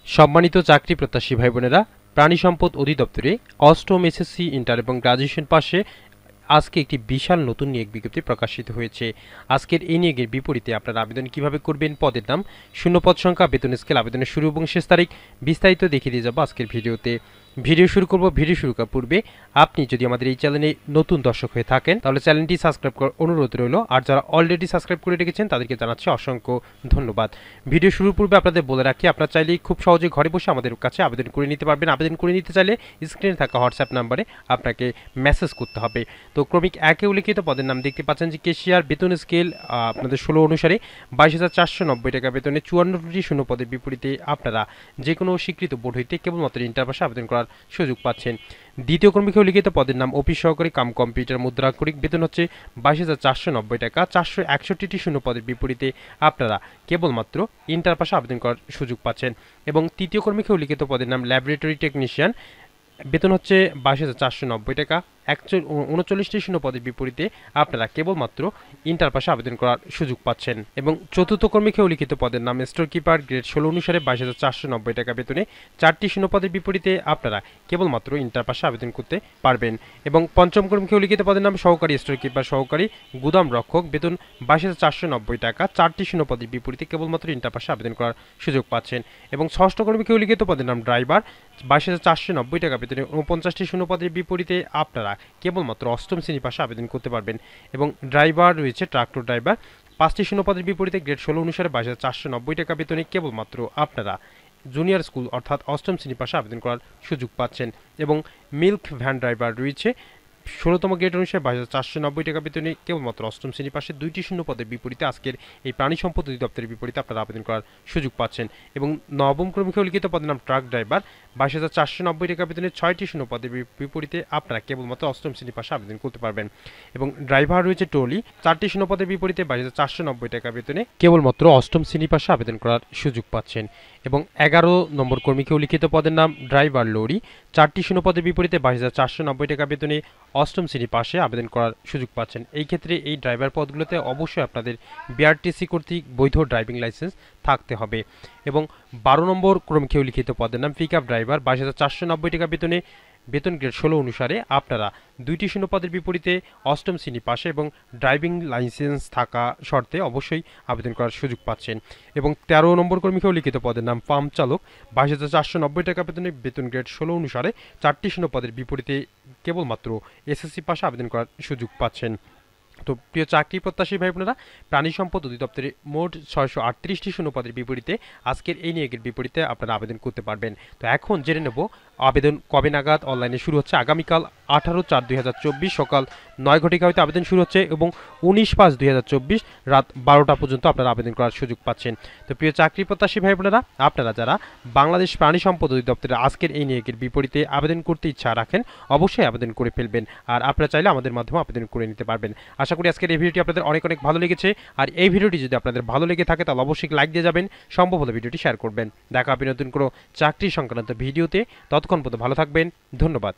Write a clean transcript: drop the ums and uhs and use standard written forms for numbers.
সম্মানিত চাকরি প্রত্যাশী ভাই বোনেরা, প্রাণী সম্পদ অধিদপ্তরে অষ্টম এসএসসি, ইন্টার এবং গ্রাজুয়েশন পাশে আজকে একটি বিশাল নতুন নিয়োগ বিজ্ঞপ্তি প্রকাশিত হয়েছে। আজকের এই নিয়োগের বিপরীতে আপনারা আবেদন কিভাবে করবেন, পদের নাম, শূন্যপদ সংখ্যা, বেতন স্কেল, আবেদনের শুরু এবং শেষ তারিখ বিস্তারিত দেখিয়ে দিয়ে যাবো আজকের ভিডিওতে। ভিডিও শুরু করব। ভিডিও শুরু করার পূর্বে আপনি যদি আমাদের এই চ্যানেলে নতুন দর্শক হয়ে থাকেন তাহলে চ্যানেলটি সাবস্ক্রাইব করার অনুরোধ রইল, আর যারা অলরেডি সাবস্ক্রাইব করে রেখেছেন তাদেরকে জানাচ্ছি অসংখ্য ধন্যবাদ। ভিডিও শুরুর পূর্বে আপনাদের বলে রাখি, আপনারা চাইলেই খুব সহজে ঘরে বসে আমাদের কাছে আবেদন করে নিতে পারবেন। আবেদন করে নিতে চাইলে স্ক্রিনে থাকা হোয়াটসঅ্যাপ নাম্বারে আপনাকে মেসেজ করতে হবে। তো ক্রমিক 1-এ উল্লিখিত পদের নাম দেখতে পাচ্ছেন যে কেশিয়ার, বেতন স্কেল আপনাদের 16 অনুসারে 22,490 টাকা বেতনে 54টি শূন্য পদের বিপরীতে আপনারা যে কোনো স্বীকৃত বোর্ড হইতে কেবলমাত্র ইন্টার পাশে আবেদন করার সুযোগ পাচ্ছেন। দ্বিতীয় কর্মীকে উল্লিখিত পদের নাম অফিস সহকারী কাম কম্পিউটার মুদ্রাক্ষরিক, বেতন হচ্ছে 22,490 টাকা। 461টি শূন্য পদের বিপরীতে আপনারা কেবলমাত্র ইন্টার পাশে আবেদন করার সুযোগ পাচ্ছেন। এবং তৃতীয় কর্মীকে উল্লিখিত পদের নাম ল্যাবরেটরি টেকনিশিয়ান, বেতন হচ্ছে 22,490 টাকা। 39টি শূন্য পদের বিপরীতে আপনারা কেবলমাত্র ইন্টার পাশে আবেদন করার সুযোগ পাচ্ছেন। এবং চতুর্থ কর্মীকে উল্লিখিত পদের নাম স্টোর কিপার, গ্রেড 16 অনুসারে 22,490 টাকা বেতনে 4টি শূন্য পদের বিপরীতে আপনারা কেবলমাত্র ইন্টার পাশে আবেদন করতে পারবেন। এবং পঞ্চম কর্মীকে উল্লিখিত পদের নাম সহকারী স্টোর কিপার, সহকারী গুদাম রক্ষক, বেতন 22,490 টাকা। 4টি শূন্য পদের বিপরীতে কেবলমাত্র ইন্টার পাশে আবেদন করার সুযোগ পাচ্ছেন। এবং ষষ্ঠ কর্মীকে উল্লিখিত পদের নাম ড্রাইভার, 22,490 টাকা বেতনে 49টি শূন্য পদের বিপরীতে আপনারা কেবলমাত্র অষ্টম শ্রেণী পাশে আবেদন করতে পারবেন। এবং ড্রাইভার রয়েছে ট্রাক্টর ড্রাইভার, 5টি শূন্য পদের বিপরীতে গ্রেড 16 অনুসারে 22,490 টাকা বেতনে কেবলমাত্র আপনারা জুনিয়র স্কুল অর্থাৎ অষ্টম শ্রেণী পাশে আবেদন করার সুযোগ পাচ্ছেন। এবং মিল্ক ভ্যান ড্রাইভার রয়েছে 16তম গ্রেড অনুসারে 22,490 টাকা বেতনে কেবলমাত্র অষ্টম শ্রেণী পাশে 2টি শূন্য পদের বিপরীতে আজকের এই প্রাণী সম্পদ অধিদপ্তরের বিপরীতে আপনারা আবেদন করার সুযোগ পাচ্ছেন। এবং নবম ক্রমিকে উল্লিখিত পদের নাম ট্রাক ড্রাইভার, 22,490 টাকা বেতনে 6টি শূন্য পদের বিপরীতে আপনারা কেবলমাত্র অষ্টম শ্রেণী পাশে আবেদন করতে পারবেন। এবং ড্রাইভার রয়েছে ট্রলি, 4টি শূন্য পদের বিপরীতে 22,490 টাকা বেতনে কেবলমাত্র অষ্টম শ্রেণী পাশে আবেদন করার সুযোগ পাচ্ছেন। এবং 11 নম্বর কর্মীকে উল্লিখিত পদের নাম ড্রাইভার লরি, 4টি শূন্য পদের বিপরীতে 22,490 টাকা বেতনে অষ্টম শ্রেণী পাশে আবেদন করার সুযোগ পাচ্ছেন। এই ক্ষেত্রে এই ড্রাইভার পদগুলোতে অবশ্যই আপনাদের বিআরটিসি কর্তৃক বৈধ ড্রাইভিং লাইসেন্স থাকতে হবে। এবং 12 নম্বর ক্রমিকে উল্লিখিত পদের নাম পিক আপ ড্রাইভার, 22,490 টাকা বেতনে, বেতন গ্রেড 16 অনুসারে আপনারা 2টি শূন্য পদের বিপরীতে অষ্টম শ্রেণী পাশে এবং ড্রাইভিং লাইসেন্স থাকা শর্তে অবশ্যই আবেদন করার সুযোগ পাচ্ছেন। এবং 13 নম্বর কর্মীকে উল্লিখিত পদের নাম পাম্প চালক, 22,490 টাকা বেতনে, বেতন গ্রেড 16 অনুসারে 4টি শূন্য পদের বিপরীতে কেবলমাত্র এসএসসি পাশে আবেদন করার সুযোগ পাচ্ছেন। তো প্রিয় চাকরি প্রত্যাশী ভাই বোনেরা, প্রাণী সম্পদ অধিদপ্তরে মোট 638টি শূন্য পদের বিপরীতে আজকের এই নিয়োগের বিপরীতে আপনারা আবেদন করতে পারবেন। তো এখন জেনে নেব আবেদন কবে নাগাদ অনলাইনে শুরু হচ্ছে। আগামীকাল 18/4/2024 সকাল 9 ঘটিকা হইতে আবেদন শুরু হচ্ছে এবং 19/5/2024 রাত 12টা পর্যন্ত আপনারা আবেদন করার সুযোগ পাচ্ছেন। তো প্রিয় চাকরি প্রত্যাশী ভাই বোনেরা, আপনারা যারা বাংলাদেশ প্রাণী সম্পদ অধিদপ্তরের আজকের এই নিয়োগের বিপরীতে আবেদন করতে ইচ্ছা রাখেন অবশ্যই আবেদন করে ফেলবেন, আর আপনারা চাইলে আমাদের মাধ্যমে আবেদন করে নিতে পারবেন। আশা করি আজকের এই ভিডিওটি আপনাদের অনেক অনেক ভালো লেগেছে, আর এই ভিডিওটি যদি আপনাদের ভালো লেগে থাকে তাহলে অবশ্যই লাইক দিয়ে যাবেন, সম্ভব হলে ভিডিওটি শেয়ার করবেন। দেখা হবে নতুন কোনো চাকরি সংক্রান্ত ভিডিওতে। ততক্ষণ পর্যন্ত ভালো থাকবেন, ধন্যবাদ।